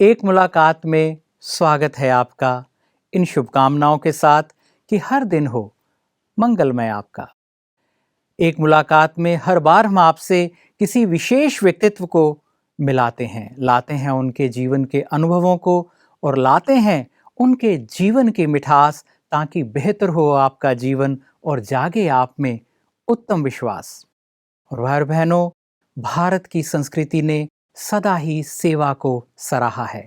एक मुलाकात में स्वागत है आपका, इन शुभकामनाओं के साथ कि हर दिन हो मंगलमय आपका। एक मुलाकात में हर बार हम आपसे किसी विशेष व्यक्तित्व को मिलाते हैं, लाते हैं उनके जीवन के अनुभवों को और लाते हैं उनके जीवन की मिठास, ताकि बेहतर हो आपका जीवन और जागे आप में उत्तम विश्वास। और भाई बहनों, भारत की संस्कृति ने सदा ही सेवा को सराहा है।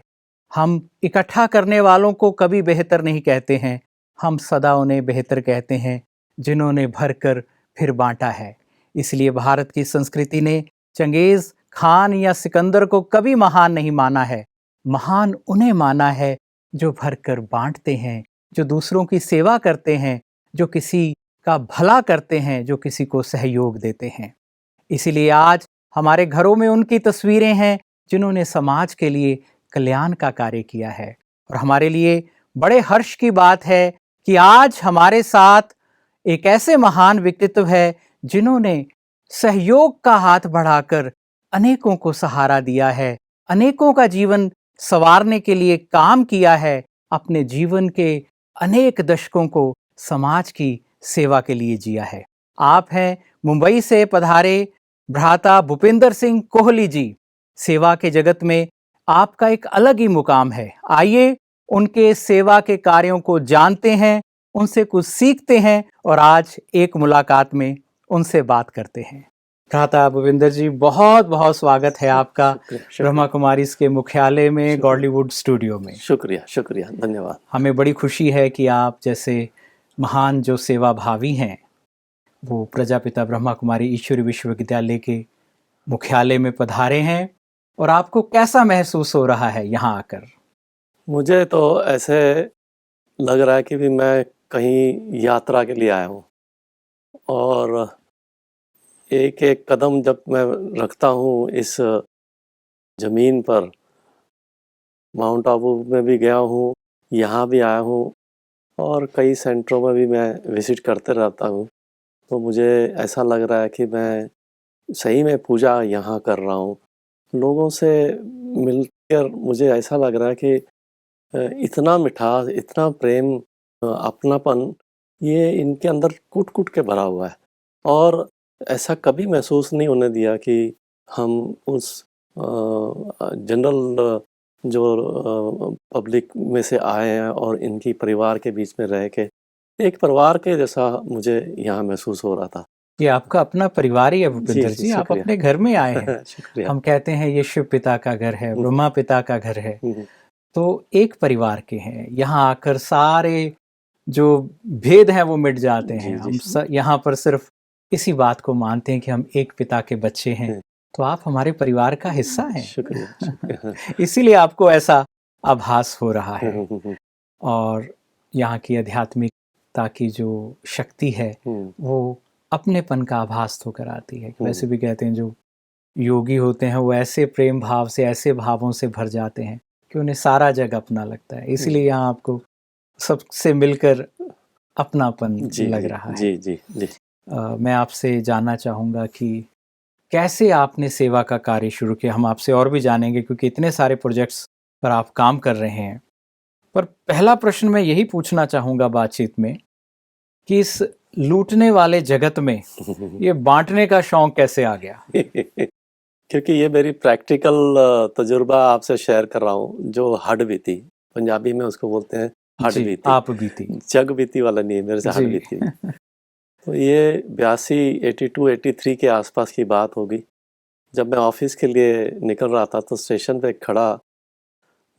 हम इकट्ठा करने वालों को कभी बेहतर नहीं कहते हैं, हम सदा उन्हें बेहतर कहते हैं जिन्होंने भरकर फिर बांटा है। इसलिए भारत की संस्कृति ने चंगेज खान या सिकंदर को कभी महान नहीं माना है। महान उन्हें माना है जो भरकर बांटते हैं, जो दूसरों की सेवा करते हैं, जो किसी का भला करते हैं, जो किसी को सहयोग देते हैं। इसीलिए आज हमारे घरों में उनकी तस्वीरें हैं जिन्होंने समाज के लिए कल्याण का कार्य किया है। और हमारे लिए बड़े हर्ष की बात है कि आज हमारे साथ एक ऐसे महान व्यक्तित्व है जिन्होंने सहयोग का हाथ बढ़ाकर अनेकों को सहारा दिया है, अनेकों का जीवन संवारने के लिए काम किया है, अपने जीवन के अनेक दशकों को समाज की सेवा के लिए जिया है। आप हैं मुंबई से पधारे भ्राता भूपिंदर सिंह कोहली जी। सेवा के जगत में आपका एक अलग ही मुकाम है। आइए उनके सेवा के कार्यों को जानते हैं, उनसे कुछ सीखते हैं और आज एक मुलाकात में उनसे बात करते हैं। भ्राता भूपिंदर जी, बहुत बहुत स्वागत है आपका ब्रह्मा कुमारीज के मुख्यालय में, गॉडलीवुड स्टूडियो में। शुक्रिया शुक्रिया, धन्यवाद। हमें बड़ी खुशी है कि आप जैसे महान जो सेवा भावी हैं वो प्रजापिता ब्रह्मा कुमारी ईश्वरी विश्वविद्यालय के मुख्यालय में पधारे हैं। और आपको कैसा महसूस हो रहा है यहाँ आकर? मुझे तो ऐसे लग रहा है कि भी मैं कहीं यात्रा के लिए आया हूँ, और एक एक कदम जब मैं रखता हूँ इस ज़मीन पर, माउंट आबू में भी गया हूँ, यहाँ भी आया हूँ और कई सेंटरों में भी मैं विज़िट करते रहता हूँ, तो मुझे ऐसा लग रहा है कि मैं सही में पूजा यहाँ कर रहा हूँ। लोगों से मिलकर मुझे ऐसा लग रहा है कि इतना मिठास, इतना प्रेम, अपनापन, ये इनके अंदर कूट-कूट के भरा हुआ है। और ऐसा कभी महसूस नहीं होने दिया कि हम उस जनरल जो पब्लिक में से आए हैं और इनकी परिवार के बीच में रह के एक परिवार के जैसा मुझे यहाँ महसूस हो रहा था। ये आपका अपना परिवार ही है भूपिंदर जी, आप शुक्रिया। अपने घर में आए हैं। शुक्रिया। हम कहते हैं ये शिव पिता का घर है, ब्रह्मा पिता का घर है, तो एक परिवार के हैं। यहाँ आकर सारे जो भेद हैं वो मिट जाते हैं। हम यहाँ पर सिर्फ इसी बात को मानते हैं कि हम एक पिता के बच्चे हैं, तो आप हमारे परिवार का हिस्सा हैं। शुक्रिया। इसीलिए आपको ऐसा आभास हो रहा है। और यहाँ की आध्यात्मिकता की जो शक्ति है वो अपनेपन का आभास तो कराती है। वैसे भी कहते हैं जो योगी होते हैं वो ऐसे प्रेम भाव से, ऐसे भावों से भर जाते हैं कि उन्हें सारा जग अपना लगता है। इसलिए यहाँ आपको सबसे मिलकर अपनापन लग रहा है। जी। मैं आपसे जानना चाहूँगा कि कैसे आपने सेवा का कार्य शुरू किया। हम आपसे और भी जानेंगे क्योंकि इतने सारे प्रोजेक्ट्स पर आप काम कर रहे हैं। पर पहला प्रश्न मैं यही पूछना चाहूँगा बातचीत में कि इस लूटने वाले जगत में ये बांटने का शौक कैसे आ गया? क्योंकि ये मेरी प्रैक्टिकल तजुर्बा आपसे शेयर कर रहा हूँ, जो हड बीती, पंजाबी में उसको बोलते हैं हड बीती। आप बीती, जग बीती वाला नहीं है, मेरे से हड बीती। तो ये 82, 82, 83 के आसपास की बात होगी। जब मैं ऑफिस के लिए निकल रहा था तो स्टेशन पे खड़ा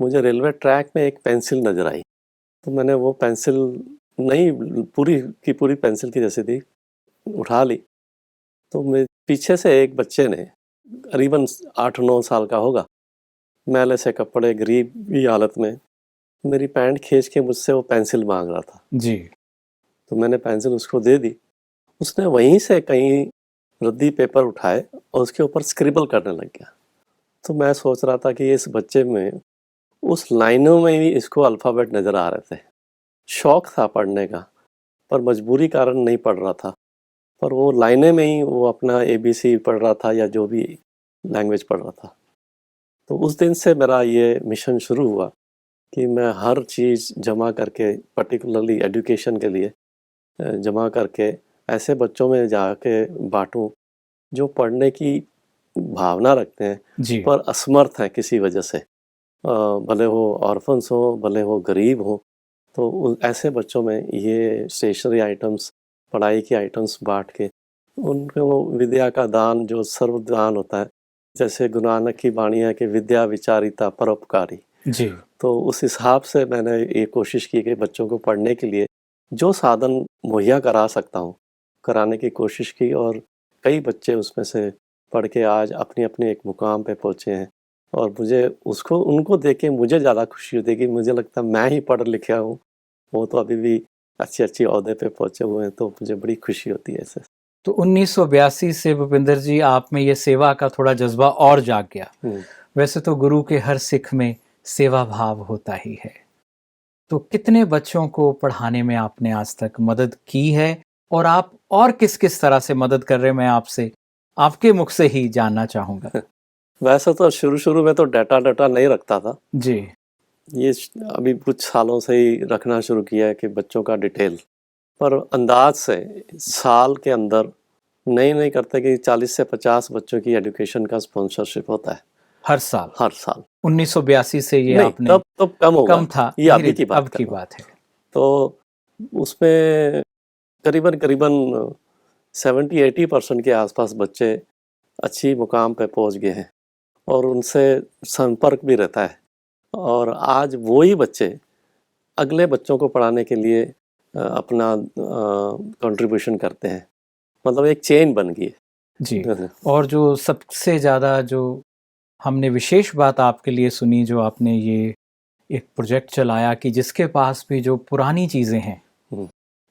मुझे रेलवे ट्रैक में एक पेंसिल नज़र आई। तो मैंने वो पेंसिल नहीं, पूरी की पूरी पेंसिल की जैसे थी, उठा ली। तो मेरे पीछे से एक बच्चे ने, करीबन 8-9 साल का होगा, मैले से कपड़े, गरीब की हालत में, मेरी पैंट खींच के मुझसे वो पेंसिल मांग रहा था जी। तो मैंने पेंसिल उसको दे दी। उसने वहीं से कहीं रद्दी पेपर उठाए और उसके ऊपर स्क्रिबल करने लग गया। तो मैं सोच रहा था कि इस बच्चे में उस लाइनों में भी इसको अल्फ़ाबेट नज़र आ रहे थे। शौक़ था पढ़ने का, पर मजबूरी कारण नहीं पढ़ रहा था। पर वो लाइनें में ही वो अपना ABC पढ़ रहा था या जो भी लैंग्वेज पढ़ रहा था। तो उस दिन से मेरा ये मिशन शुरू हुआ कि मैं हर चीज़ जमा करके, पर्टिकुलरली एजुकेशन के लिए जमा करके ऐसे बच्चों में जाके बाँटूँ जो पढ़ने की भावना रखते हैं जी। पर असमर्थ हैं किसी वजह से। भले वो ऑर्फन्स हों, भले वो गरीब हों, तो ऐसे बच्चों में ये स्टेशनरी आइटम्स, पढ़ाई के आइटम्स बाँट के उनको विद्या का दान जो सर्वदान होता है, जैसे गुरु नानक की वाणी है कि विद्या विचारिता परोपकारी। जी। तो उस हिसाब से मैंने ये कोशिश की कि बच्चों को पढ़ने के लिए जो साधन मुहैया करा सकता हूँ, कराने की कोशिश की और कई बच्चे उसमें से पढ़ के आज अपनी-अपनी एक मुकाम पे पहुँचे हैं और मुझे उनको देख के मुझे ज़्यादा खुशी होती है कि मुझे लगता है मैं ही पढ़ लिखा हूँ, वो तो अभी भी अच्छी-अच्छी ओहदे पे पहुँचे हुए हैं, तो मुझे बड़ी खुशी होती है इससे। तो 1982 से भूपेंद्र जी आप में ये सेवा का थोड़ा जज्बा और जाग गया। वैसे तो गुरु के हर सिख में सेवा भाव होता ही है। तो कितने बच्चों को पढ़ाने में आपने आज तक मदद की है और आप और किस-किस तरह से मदद कर रहे हैं, मैं आपसे आपके मुख से ही जानना चाहूँगा। वैसे तो शुरू-शुरू में तो डाटा नहीं रखता था। जी। ये अभी कुछ सालों से ही रखना शुरू किया है कि बच्चों का डिटेल, पर अंदाज से साल के अंदर नहीं करते कि 40 से 50 बच्चों की एजुकेशन का स्पॉन्सरशिप होता है हर साल? हर साल। 1982 से ये नहीं, आपने तब कम होगा, कम था, ये अभी की बात अब कर की रहा हूँ। बात है। तो उसमें करीबन 70-80% के आसपास बच्चे अच्छी मुकाम पे पहुंच गए हैं और उनसे संपर्क भी रहता है और आज वही बच्चे अगले बच्चों को पढ़ाने के लिए अपना कंट्रीब्यूशन करते हैं, मतलब एक चेन बन गई जी। है। और जो सबसे ज़्यादा जो हमने विशेष बात आपके लिए सुनी, जो आपने ये एक प्रोजेक्ट चलाया कि जिसके पास भी जो पुरानी चीज़ें हैं,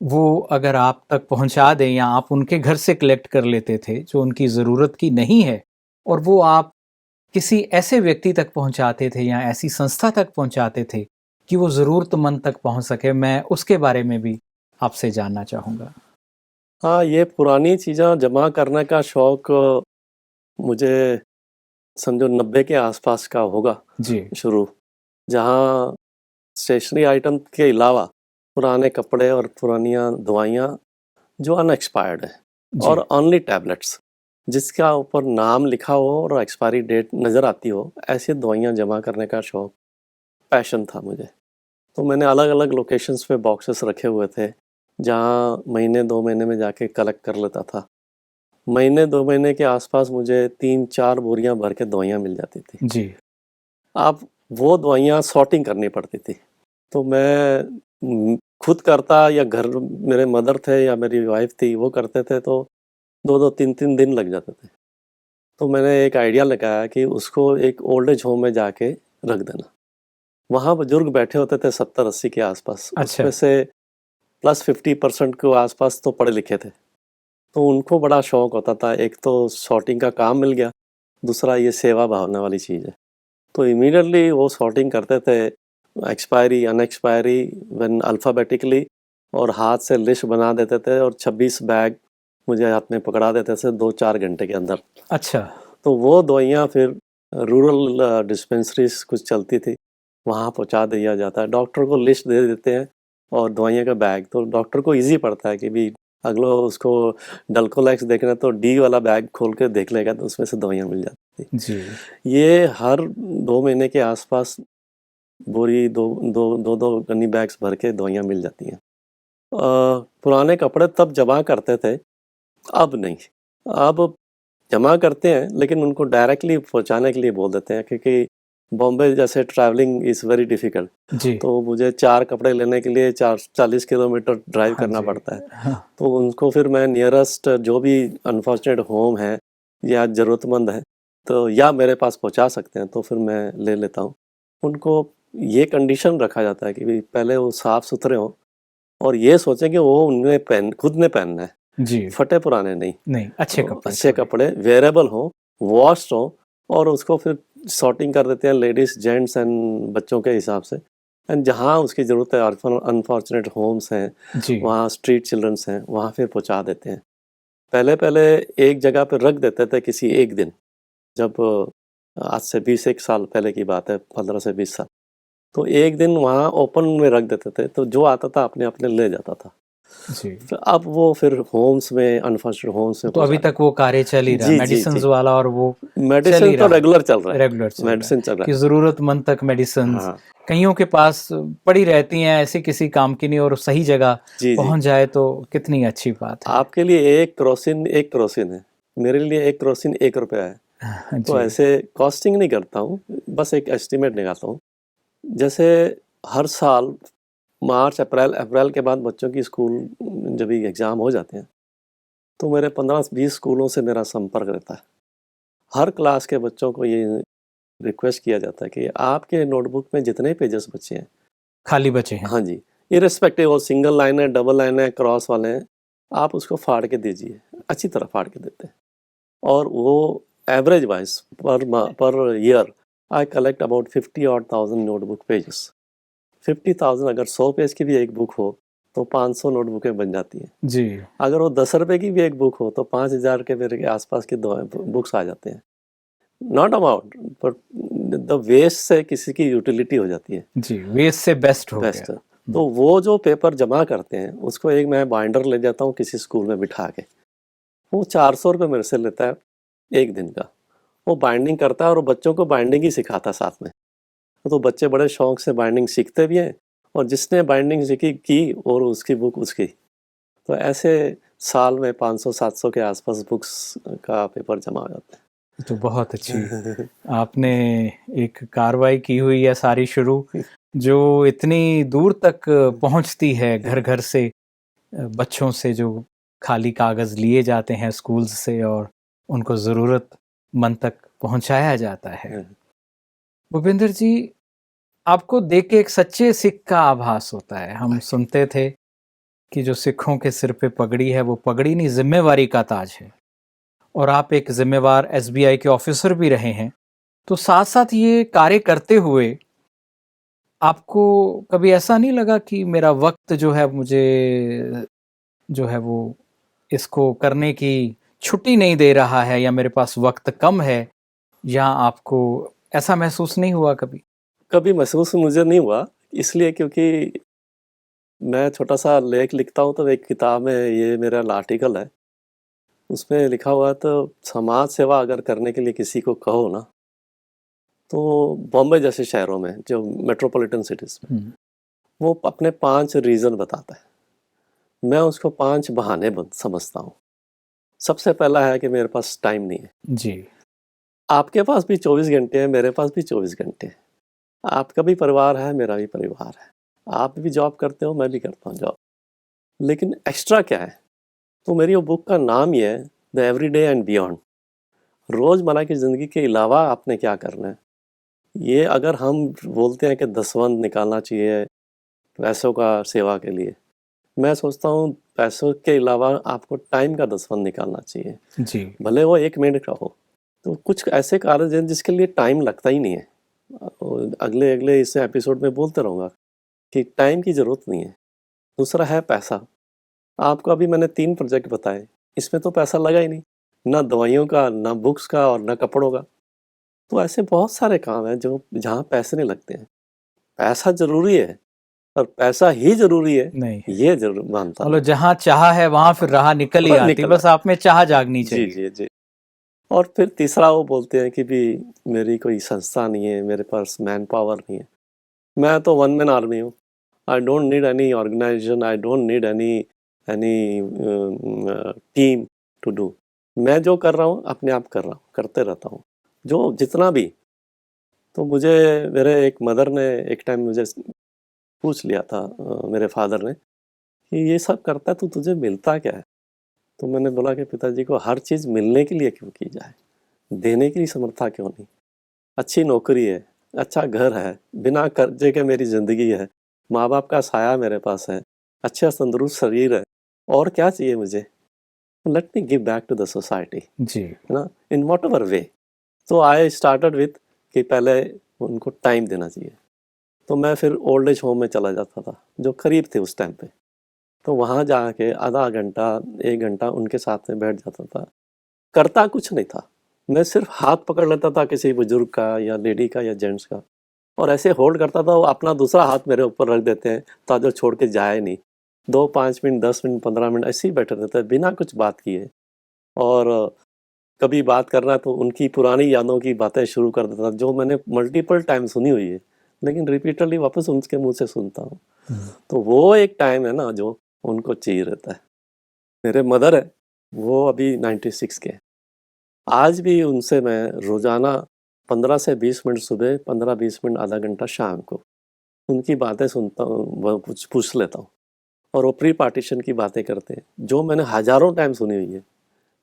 वो अगर आप तक पहुंचा दें या आप उनके घर से कलेक्ट कर लेते थे जो उनकी ज़रूरत की नहीं है, और वो आप किसी ऐसे व्यक्ति तक पहुंचाते थे या ऐसी संस्था तक पहुंचाते थे कि वो ज़रूरतमंद तक पहुंच सके। मैं उसके बारे में भी आपसे जानना चाहूँगा। हाँ, ये पुरानी चीज़ें जमा करने का शौक मुझे समझो 90 के आसपास का होगा जी। शुरू, जहाँ स्टेशनरी आइटम के अलावा पुराने कपड़े और पुरानियाँ दवाइयाँ जो अनएक्सपायर्ड है जी। और ओनली टैबलेट्स जिसका ऊपर नाम लिखा हो और एक्सपायरी डेट नज़र आती हो, ऐसी दवाइयाँ जमा करने का शौक, पैशन था मुझे। तो मैंने अलग-अलग लोकेशंस पे बॉक्सेस रखे हुए थे, जहाँ महीने 2 महीने में जाके कलेक्ट कर लेता था। महीने 2 महीने के आसपास मुझे 3-4 बोरियाँ भर के दवाइयाँ मिल जाती थी। जी। अब वो दवाइयाँ सॉर्टिंग करनी पड़ती थी, तो मैं खुद करता या घर मेरे मदर थे या मेरी वाइफ थी, वो करते थे, तो 2-2 3-3 दिन लग जाते थे। तो मैंने एक आइडिया लगाया कि उसको एक ओल्ड एज होम में जाके रख देना। वहाँ बुजुर्ग बैठे होते थे 70-80 के आसपास, अच्छा। उसमें से प्लस 50% के आसपास तो पढ़े लिखे थे। तो उनको बड़ा शौक होता था, एक तो सॉर्टिंग का काम मिल गया, दूसरा ये सेवा भावना वाली चीज़ है। तो इमीडिएटली वो सॉर्टिंग करते थे, एक्सपायरी, अनएक्सपायरी, व्हेन अल्फ़ाबेटिकली, और हाथ से लिस्ट बना देते थे और 26 बैग मुझे हाथ में पकड़ा देते थे 2-4 घंटे के अंदर। अच्छा। तो वो दवाइयाँ फिर रूरल डिस्पेंसरीज़ कुछ चलती थी, वहाँ पहुँचा दिया जाता है। डॉक्टर को लिस्ट दे देते हैं और दवाइयाँ का बैग, तो डॉक्टर को ईज़ी पड़ता है कि भई अगला उसको डल्कोलैक्स देखना है तो डी वाला बैग खोल के देख लेगा, तो उसमें से दवाइयाँ मिल जाती थी। जी। ये हर 2 महीने के आसपास बोरी 2 गनी बैग्स भर के दवाइयाँ मिल जाती हैं। पुराने कपड़े तब जमा करते थे, अब नहीं। अब जमा करते हैं लेकिन उनको डायरेक्टली पहुँचाने के लिए बोल देते हैं, क्योंकि बॉम्बे जैसे ट्रैवलिंग इज़ वेरी डिफ़िकल्ट। जी। तो मुझे 4 कपड़े लेने के लिए 40 किलोमीटर ड्राइव हाँ करना जी। पड़ता है। हाँ। तो उनको फिर मैं नियरेस्ट जो भी अनफॉर्चुनेट होम है या ज़रूरतमंद है, तो या मेरे पास पहुँचा सकते हैं, तो फिर मैं ले लेता हूँ। उनको ये कंडीशन रखा जाता है कि भई पहले वो साफ़-सुथरे हों और ये सोचें कि वो उन्हें खुद ने पहनना है, जी। फटे पुराने नहीं। नहीं, अच्छे तो कपड़े अच्छे थोड़े। कपड़े वेयरेबल हों, वॉश्ड हों, और उसको फिर सॉर्टिंग कर देते हैं लेडीज़, जेंट्स एंड बच्चों के हिसाब से। एंड जहाँ उसकी ज़रूरत है, अनफॉर्चुनेट होम्स हैं, जी। वहाँ स्ट्रीट चिल्ड्रंस हैं, वहाँ फिर पहुँचा देते हैं। पहले-पहले एक जगह पे रख देते थे किसी एक दिन, जब आज से 21 साल पहले की बात है, 15 से 20 साल। तो एक दिन वहाँ ओपन में रख देते थे, तो जो आता था अपने अपने ले जाता था। जी। तो अब वो फिर होम्स में, अनफॉर्चुनेट होम्स में तो अभी पहुँचाने। तक वो कार्य चल ही रहा है, जी, जी, मेडिसिन्स जी। वाला, और वो चल मेडिसिन ही तो रहा रेगुलर चल रहा है, है, रेगुलर चल रहा है मेडिसिन चल रहा कि है। ज़रूरतमंद तक मेडिसिन्स हाँ, कईयों के पास पड़ी रहती हैं, ऐसी किसी काम की नहीं, और सही जगह जी, जी। पहुँच जाए तो कितनी अच्छी बात है। आपके लिए एक केरोसिन है, मेरे लिए एक केरोसिन ₹1 है। तो जी। ऐसे कॉस्टिंग नहीं करता हूँ, बस एक एस्टिमेट निकालता हूँ। जैसे हर साल मार्च, अप्रैल के बाद बच्चों की स्कूल जब भी एग्ज़ाम हो जाते हैं, तो मेरे 15-20 स्कूलों से मेरा संपर्क रहता है। हर क्लास के बच्चों को ये रिक्वेस्ट किया जाता है कि आपके नोटबुक में जितने पेजेस बचे हैं, खाली बचे हैं। हाँ जी, इर्रेस्पेक्टिव वो सिंगल लाइन है, डबल लाइन है, क्रॉस वाले हैं, आप उसको फाड़ के दीजिए। अच्छी तरह फाड़ के देते हैं। और वो average wise per year I collect about 50 odd thousand notebook pages. 50,000 अगर 100 पेज की भी एक बुक हो तो 500 नोटबुकें बन जाती हैं। जी। अगर वो 10 रुपए की भी एक बुक हो तो 5,000 के मेरे के आसपास की बुक्स आ जाते हैं। Not amount, but the waste से किसी की यूटिलिटी हो जाती है। जी, वेस्ट से बेस्ट हो बेस्ट। गया। तो वो जो पेपर जमा करते हैं उसको एक मैं बाइंडर ले जाता हूँ किसी स्कूल में बिठा के। वो 400 रुपये मेरे से लेता है एक दिन का। वो बाइंडिंग करता है और वो बच्चों को बाइंडिंग ही सिखाता है साथ में। तो बच्चे बड़े शौक से बाइंडिंग सीखते भी हैं, और जिसने बाइंडिंग सीखी की और उसकी बुक उसकी। तो ऐसे साल में 500-700 के आसपास बुक्स का पेपर जमा हो जाता तो बहुत अच्छी है। आपने एक कार्रवाई की हुई है सारी शुरू, जो इतनी दूर तक पहुंचती है, घर घर से बच्चों से जो खाली कागज़ लिए जाते हैं स्कूल्स से और उनको ज़रूरतमंद तक पहुंचाया जाता है। भूपेंद्र जी, आपको देख के एक सच्चे सिख का आभास होता है। हम सुनते थे कि जो सिखों के सिर पे पगड़ी है, वो पगड़ी नहीं, जिम्मेवारी का ताज है, और आप एक जिम्मेवार एसबीआई के ऑफिसर भी रहे हैं। तो साथ साथ ये कार्य करते हुए आपको कभी ऐसा नहीं लगा कि मेरा वक्त जो है, मुझे जो है वो इसको करने की छुट्टी नहीं दे रहा है, या मेरे पास वक्त कम है, या आपको ऐसा महसूस नहीं हुआ कभी? कभी महसूस मुझे नहीं हुआ, इसलिए क्योंकि मैं छोटा सा लेख लिखता हूँ, तो एक किताब में ये मेरा आर्टिकल है, उसमें लिखा हुआ है, तो समाज सेवा अगर करने के लिए किसी को कहो ना, तो बॉम्बे जैसे शहरों में जो मेट्रोपॉलिटन सिटीज़ में वो अपने 5 रीज़न बताता है। मैं उसको 5 बहाने समझता हूँ। सबसे पहला है कि मेरे पास टाइम नहीं है। जी। आपके पास भी 24 घंटे हैं, मेरे पास भी 24 घंटे हैं। आपका भी परिवार है, मेरा भी परिवार है। आप भी जॉब करते हो, मैं भी करता हूँ जॉब। लेकिन एक्स्ट्रा क्या है? तो मेरी वो बुक का नाम ही है द एवरीडे एंड बियॉन्ड। रोज़मर्रा की ज़िंदगी के अलावा आपने क्या करना है? ये अगर हम बोलते हैं कि दसवंध निकालना चाहिए पैसों का सेवा के लिए, मैं सोचता हूँ पैसों के अलावा आपको टाइम का दसवंध निकालना चाहिए। जी। भले वो 1 मिनट का हो। तो कुछ ऐसे कार्य हैं जिसके लिए टाइम लगता ही नहीं है। अगले अगले इस एपिसोड में बोलते रहूँगा कि टाइम की ज़रूरत नहीं है। दूसरा है पैसा। आपको अभी मैंने 3 प्रोजेक्ट बताए, इसमें तो पैसा लगा ही नहीं। ना दवाइयों का, ना बुक्स का और ना कपड़ों का। तो ऐसे बहुत सारे काम हैं जो जहाँ पैसे नहीं लगते हैं। पैसा ज़रूरी है, पर पैसा ही ज़रूरी है, नहीं है, ये ज़रूर मानता मतलब नहीं। जहाँ चाह है वहाँ फिर राह निकल ही आती, निकल बस आप में चाह जागनी जी, चाहिए। जी, जी। और फिर तीसरा वो बोलते हैं कि भी मेरी कोई संस्था नहीं है, मेरे पास मैन पावर नहीं है। मैं तो वन मैन आर्मी हूँ। I don't need any organisation, I don't need any any team to do. मैं जो कर रहा हूँ अपने आप कर रहा हूँ, करते रहता हूँ, जो जितना भी। तो मुझे मेरे एक मदर ने एक टाइम मुझे पूछ लिया था, मेरे फादर ने, कि ये सब करता है तो तुझे मिलता क्या है? तो मैंने बोला कि पिताजी को हर चीज़ मिलने के लिए क्यों की जाए, देने की समर्था क्यों नहीं? अच्छी नौकरी है, अच्छा घर है, बिना कर्जे के मेरी ज़िंदगी है, माँ बाप का साया मेरे पास है, अच्छा तंदुरुस्त शरीर है, और क्या चाहिए मुझे? Let me give back to the society, जी। है ना, इन वॉट एवर वे। तो आई स्टार्टेड विथ कि पहले उनको टाइम देना चाहिए। तो मैं फिर ओल्ड एज होम में चला जाता था जो करीब थे उस टाइम पे। तो वहाँ जाके आधा घंटा 1 घंटा उनके साथ में बैठ जाता था। करता कुछ नहीं था, मैं सिर्फ हाथ पकड़ लेता था किसी बुजुर्ग का या लेडी का या जेंट्स का, और ऐसे होल्ड करता था, वो अपना दूसरा हाथ मेरे ऊपर रख देते हैं ताकि छोड़ के जाए नहीं। 2-5 मिनट, 10 मिनट, 15 मिनट ऐसे ही बैठे रहते हैं बिना कुछ बात किए। और कभी बात करना है तो उनकी पुरानी यादों की बातें शुरू कर देता था, जो मैंने मल्टीपल टाइम सुनी हुई है, लेकिन रिपीटडली वापस उनके मुंह से सुनता हूँ। तो वो एक टाइम है ना जो उनको चाहिए रहता है। मेरे मदर है, वो अभी 96 के हैं। आज भी उनसे मैं रोज़ाना 15 से 20 मिनट सुबह, 15-20 मिनट, आधा घंटा शाम को उनकी बातें सुनता हूँ, वो कुछ पूछ लेता हूँ। और वो प्री पार्टीशन की बातें करते हैं जो मैंने हज़ारों टाइम सुनी हुई है,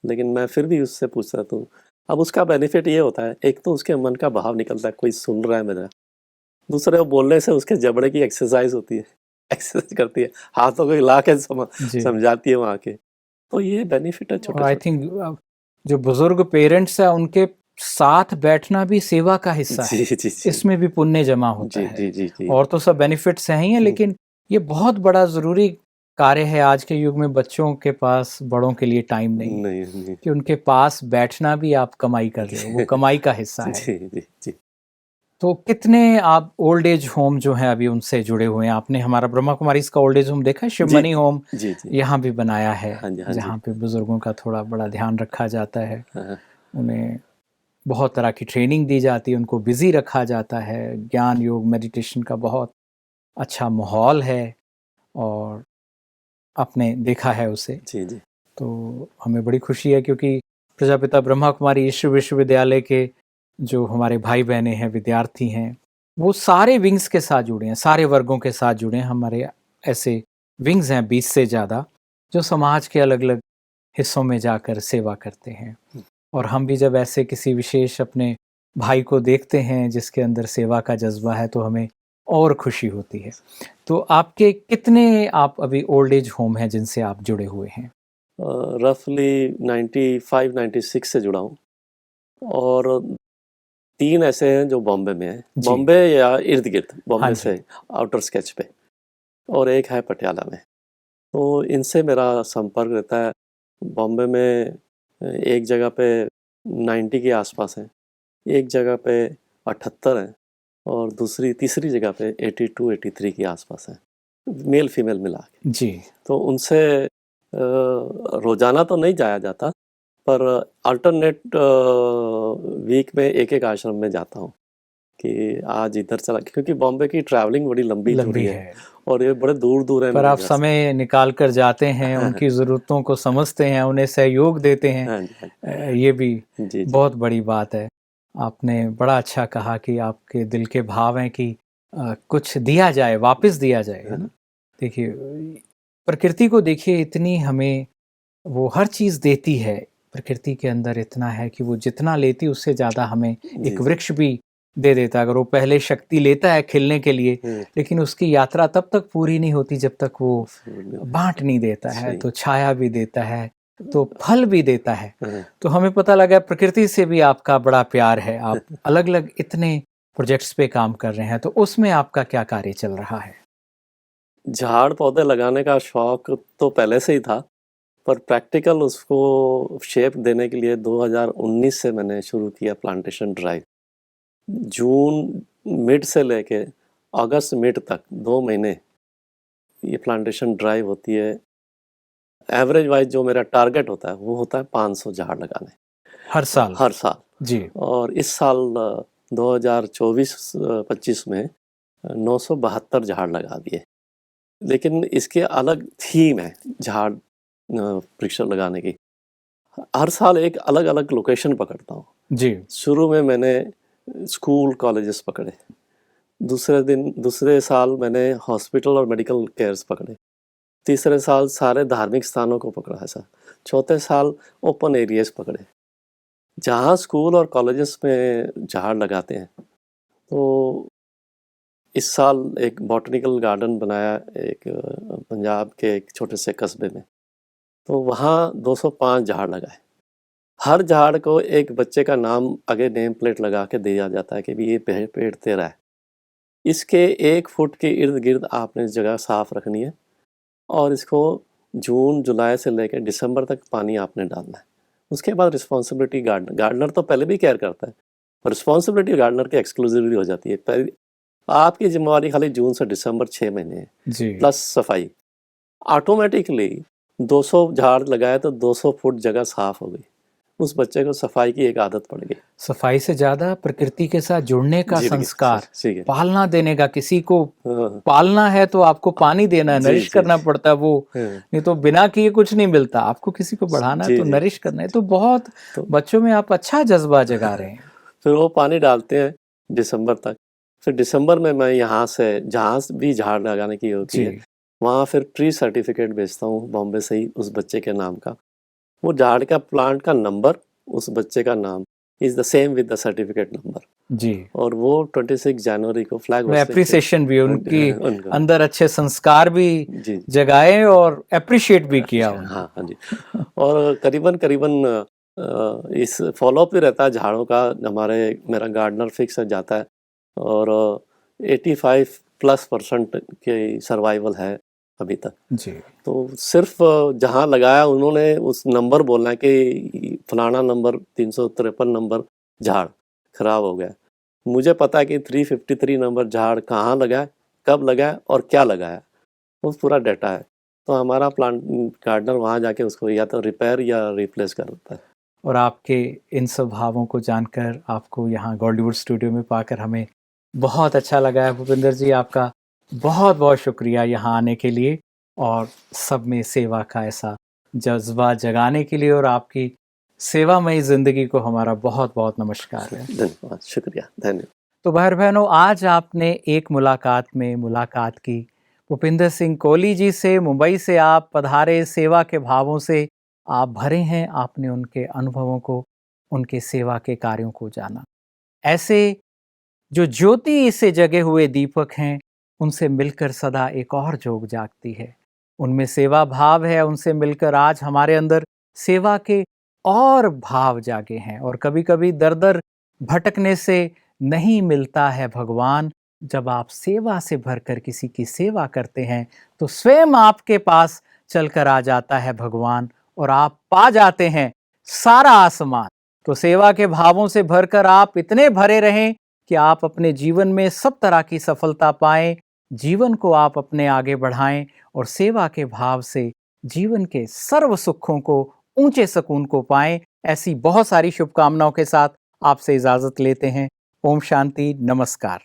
लेकिन मैं फिर भी उससे पूछ रहा हूँ। अब उसका बेनिफिट ये होता है, एक तो उसके मन का भाव निकलता है, कोई सुन रहा है मेरा। दूसरे, वो बोलने से उसके जबड़े की एक्सरसाइज होती है, एक्सरसाइज करती है, हाथों को हिला के जी। समझाती है वहाँ के। तो ये बेनिफिट है छोटे आई छोटे। थिंक जो बुजुर्ग पेरेंट्स हैं उनके साथ बैठना भी सेवा का हिस्सा है, जी जी जी इसमें भी पुण्य जमा होता जी है। जी जी जी। और तो सब बेनिफिट्स हैं ही हैं, लेकिन ये बहुत बड़ा ज़रूरी कार्य है आज के युग में। बच्चों के पास बड़ों के लिए टाइम नहीं है नहीं नहीं। कि उनके पास बैठना भी आप कमाई कर रहे हो, वो कमाई का हिस्सा है। जी जी जी तो कितने आप ओल्ड एज होम जो हैं अभी उनसे जुड़े हुए हैं? आपने हमारा ब्रह्मा कुमारीज़ का ओल्ड एज होम देखा है, जी शिवमणि होम जी जी। यहाँ भी बनाया है, हाँ जी हाँ जी। जहाँ पे बुजुर्गों का थोड़ा बड़ा ध्यान रखा जाता है। हाँ उन्हें बहुत तरह की ट्रेनिंग दी जाती है, उनको बिजी रखा जाता है, ज्ञान योग मेडिटेशन का बहुत अच्छा माहौल है, और आपने देखा है उसे। जी जी तो हमें बड़ी खुशी है क्योंकि प्रजापिता ब्रह्मा कुमारी ईश्वर विश्वविद्यालय के जो हमारे भाई बहनें हैं, विद्यार्थी हैं, वो सारे विंग्स के साथ जुड़े हैं, सारे वर्गों के साथ जुड़े हैं। हमारे ऐसे विंग्स हैं 20 से ज़्यादा, जो समाज के अलग अलग हिस्सों में जाकर सेवा करते हैं। और हम भी जब ऐसे किसी विशेष अपने भाई को देखते हैं जिसके अंदर सेवा का जज्बा है, तो हमें और खुशी होती है। तो आपके कितने आप अभी ओल्ड एज होम हैं जिनसे आप जुड़े हुए हैं? रफली 95-96 से जुड़ा हूँ। और 3 ऐसे हैं जो बॉम्बे में हैं, जी। बॉम्बे या इर्द गिर्द, हाँ बॉम्बे जी। से आउटर स्केच पे, और एक है पटियाला में। तो इनसे मेरा संपर्क रहता है। बॉम्बे में एक जगह पे 90 के आसपास है, एक जगह पे 78 है, और तीसरी जगह पे 82-83 के आसपास है, मेल फीमेल मिला के। जी। तो उनसे रोज़ाना तो नहीं जाया जाता, पर अल्टरनेट वीक में एक-एक आश्रम में जाता हूँ कि आज इधर चला, क्योंकि बॉम्बे की ट्रैवलिंग बड़ी लंबी लंबी दूरी है है, और ये बड़े दूर-दूर है पर मेरे आप घर से। समय निकाल कर जाते हैं, उनकी ज़रूरतों को समझते हैं, उन्हें सहयोग देते हैं। हाँ जी, हाँ ये भी जी। जी, जी। बहुत बड़ी बात है। आपने बड़ा अच्छा कहा कि आपके दिल के भाव हैं कि कुछ दिया जाए, वापस दिया जाए, है ना? देखिए, प्रकृति को देखिए, इतनी हमें वो हर चीज़ देती है। प्रकृति के अंदर इतना है कि वो जितना लेती उससे ज़्यादा हमें जी, एक जी। वृक्ष भी दे देता है। अगर वो पहले शक्ति लेता है खिलने के लिए, हुँ, लेकिन उसकी यात्रा तब तक पूरी नहीं होती जब तक वो फूल मिल बाँट नहीं देता है। सही। तो छाया भी देता है, तो फल भी देता है। हाँ, तो हमें पता लगा प्रकृति से भी आपका बड़ा प्यार है। आप अलग-अलग इतने प्रोजेक्ट्स पे काम कर रहे हैं, तो उसमें आपका क्या कार्य चल रहा है? झाड़-पौधे लगाने का शौक तो पहले से ही था, पर प्रैक्टिकल उसको शेप देने के लिए 2019 से मैंने शुरू किया प्लांटेशन ड्राइव। जून मिड से लेके अगस्त मिड तक 2 महीने ये प्लांटेशन ड्राइव होती है। एवरेज वाइज़ जो मेरा टारगेट होता है, वो होता है 500 झाड़ लगाने, हर साल? हर साल। जी। और इस साल 2024-25 में 972 झाड़ लगा दिए। लेकिन इसके अलग थीम है झाड़ वृक्ष लगाने की। हर साल एक अलग-अलग लोकेशन पकड़ता हूँ। जी। शुरू में मैंने स्कूल, कॉलेजेस पकड़े। दूसरे साल मैंने हॉस्पिटल और मेडिकल केयर्स पकड़े। तीसरे साल सारे धार्मिक स्थानों को पकड़ा है सर। चौथे साल ओपन एरियाज पकड़े। जहाँ स्कूल और कॉलेजेस में झाड़ लगाते हैं, तो इस साल एक बॉटनिकल गार्डन बनाया एक पंजाब के एक छोटे से कस्बे में। तो वहाँ 205 झाड़ लगाए। हर झाड़ को एक बच्चे का नाम आगे नेम प्लेट लगा के दिया जाता है कि भी ये पेड़ तेरा है। इसके 1 फुट के इर्द-गिर्द आपने जगह साफ रखनी है, और इसको जून, जुलाई से लेकर दिसंबर तक पानी आपने डालना है। उसके बाद रिस्पॉन्सिबिलिटी गार्डनर तो पहले भी केयर करता है, रिस्पॉन्सिबिलिटी गार्डनर की एक्सक्लूसिवली हो जाती है। पहले आपकी जिम्मेवारी खाली जून से दिसंबर 6 महीने है, जी प्लस सफाई। ऑटोमेटिकली 200 झाड़ लगाए तो 200 फुट जगह साफ हो गई। उस बच्चे को सफाई की एक आदत पड़ गई। सफाई से ज्यादा प्रकृति के साथ जुड़ने का जी, संस्कार, ठीक है। पालना देने का, किसी को हाँ, पालना है तो आपको पानी देना है, जी, नरिश जी, करना जी। पड़ता है वो, हाँ, नहीं तो बिना किए कुछ नहीं मिलता। आपको किसी को बढ़ाना है जी, तो जी। नरिश करना है, तो बहुत तो बच्चों में आप अच्छा जज्बा जगा रहे हैं। फिर वो पानी डालते हैं दिसंबर तक। फिर दिसंबर में मैं यहाँ से जहाँ भी झाड़ लगाने की होती जी है वहाँ फिर ट्री सर्टिफिकेट भेजता हूँ बॉम्बे से ही उस बच्चे के नाम का। वो झाड़ का प्लांट का नंबर, उस बच्चे का नाम is the same with the certificate number, जी, और वो 26 जनवरी को फ्लैग थोड़ा एप्रिसिएशन भी, उनकी उनको अंदर अच्छे संस्कार भी जी जगाए और एप्रिशिएट भी किया हाँ उनको। हाँ जी। और करीबन करीबन इस फॉलोअप भी रहता है झाड़ों का। हमारे मेरा गार्डनर फिक्स जाता है और 85+% की सर्वाइवल है अभी तक। जी तो सिर्फ जहाँ लगाया उन्होंने उस नंबर बोलना है कि फलाना नंबर 353 नंबर झाड़ खराब हो गया। मुझे पता है कि 353 नंबर झाड़ कहाँ लगाया, कब लगाया और क्या लगाया, वो पूरा डाटा है। तो हमारा प्लांट गार्डनर वहाँ जाके उसको या तो रिपेयर या रिप्लेस करता है। और आपके इन स्वभावों को जानकर, आपको यहाँ गॉलीवुड स्टूडियो में पाकर हमें बहुत अच्छा लगा है। भूपिंदर जी, आपका बहुत बहुत शुक्रिया यहाँ आने के लिए और सब में सेवा का ऐसा जज्बा जगाने के लिए, और आपकी सेवामयी जिंदगी को हमारा बहुत बहुत नमस्कार है। धन्यवाद, शुक्रिया, धन्यवाद। तो भाई बहनों, आज आपने एक मुलाकात में मुलाकात की भूपिंदर सिंह कोहली जी से। मुंबई से आप पधारे, सेवा के भावों से आप भरे हैं। आपने उनके अनुभवों को, उनके सेवा के कार्यों को जाना। ऐसे जो ज्योति से जगे हुए दीपक हैं, उनसे मिलकर सदा एक और जोग जागती है। उनमें सेवा भाव है, उनसे मिलकर आज हमारे अंदर सेवा के और भाव जागे हैं। और कभी कभी दर दर भटकने से नहीं मिलता है भगवान। जब आप सेवा से भरकर किसी की सेवा करते हैं तो स्वयं आपके पास चलकर आ जाता है भगवान, और आप पा जाते हैं सारा आसमान। तो सेवा के भावों से भरकर आप इतने भरे रहें कि आप अपने जीवन में सब तरह की सफलता पाएं, जीवन को आप अपने आगे बढ़ाएं और सेवा के भाव से जीवन के सर्व सुखों को, ऊंचे सुकून को पाएं। ऐसी बहुत सारी शुभकामनाओं के साथ आपसे इजाजत लेते हैं। ओम शांति, नमस्कार।